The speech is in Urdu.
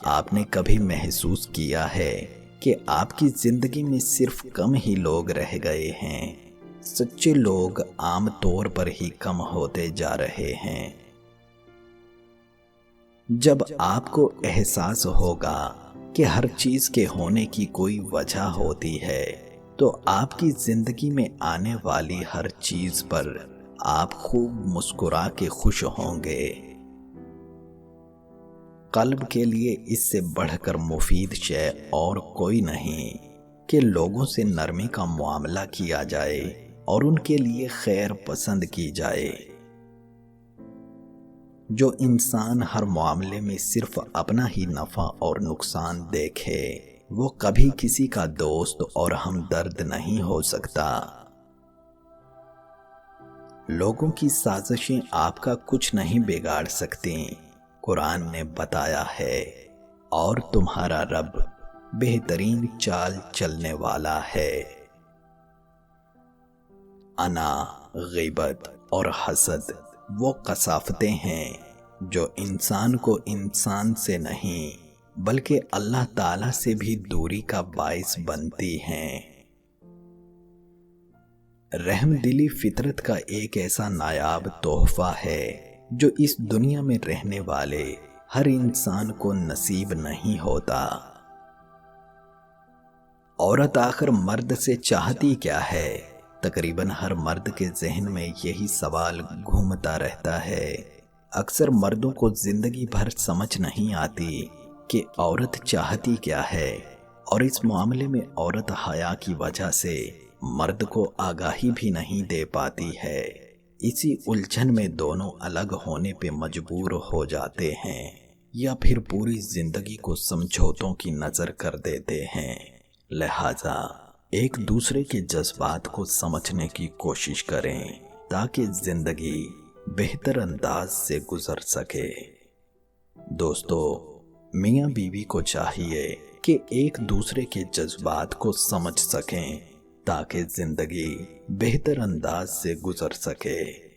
آپ نے کبھی محسوس کیا ہے کہ آپ کی زندگی میں صرف کم ہی لوگ رہ گئے ہیں؟ سچے لوگ عام طور پر ہی کم ہوتے جا رہے ہیں۔ جب آپ کو احساس ہوگا کہ ہر چیز کے ہونے کی کوئی وجہ ہوتی ہے تو آپ کی زندگی میں آنے والی ہر چیز پر آپ خوب مسکرا کے خوش ہوں گے۔ قلب کے لیے اس سے بڑھ کر مفید شے اور کوئی نہیں کہ لوگوں سے نرمی کا معاملہ کیا جائے اور ان کے لیے خیر پسند کی جائے۔ جو انسان ہر معاملے میں صرف اپنا ہی نفع اور نقصان دیکھے وہ کبھی کسی کا دوست اور ہمدرد نہیں ہو سکتا۔ لوگوں کی سازشیں آپ کا کچھ نہیں بگاڑ سکتی۔ قرآن نے بتایا ہے اور تمہارا رب بہترین چال چلنے والا ہے۔ انا، غیبت اور حسد وہ کثافتیں ہیں جو انسان کو انسان سے نہیں بلکہ اللہ تعالی سے بھی دوری کا باعث بنتی ہیں۔ رحم دلی فطرت کا ایک ایسا نایاب تحفہ ہے جو اس دنیا میں رہنے والے ہر انسان کو نصیب نہیں ہوتا۔ عورت آخر مرد سے چاہتی کیا ہے؟ تقریباً ہر مرد کے ذہن میں یہی سوال گھومتا رہتا ہے۔ اکثر مردوں کو زندگی بھر سمجھ نہیں آتی کہ عورت چاہتی کیا ہے، اور اس معاملے میں عورت حیا کی وجہ سے مرد کو آگاہی بھی نہیں دے پاتی ہے۔ اسی الجھن میں دونوں الگ ہونے پہ مجبور ہو جاتے ہیں یا پھر پوری زندگی کو سمجھوتوں کی نظر کر دیتے ہیں۔ لہٰذا ایک دوسرے کے جذبات کو سمجھنے کی کوشش کریں تاکہ زندگی بہتر انداز سے گزر سکے۔ دوستو، میاں بیوی کو چاہیے کہ ایک دوسرے کے جذبات کو سمجھ سکیں تاکہ زندگی بہتر انداز سے گزر سکے۔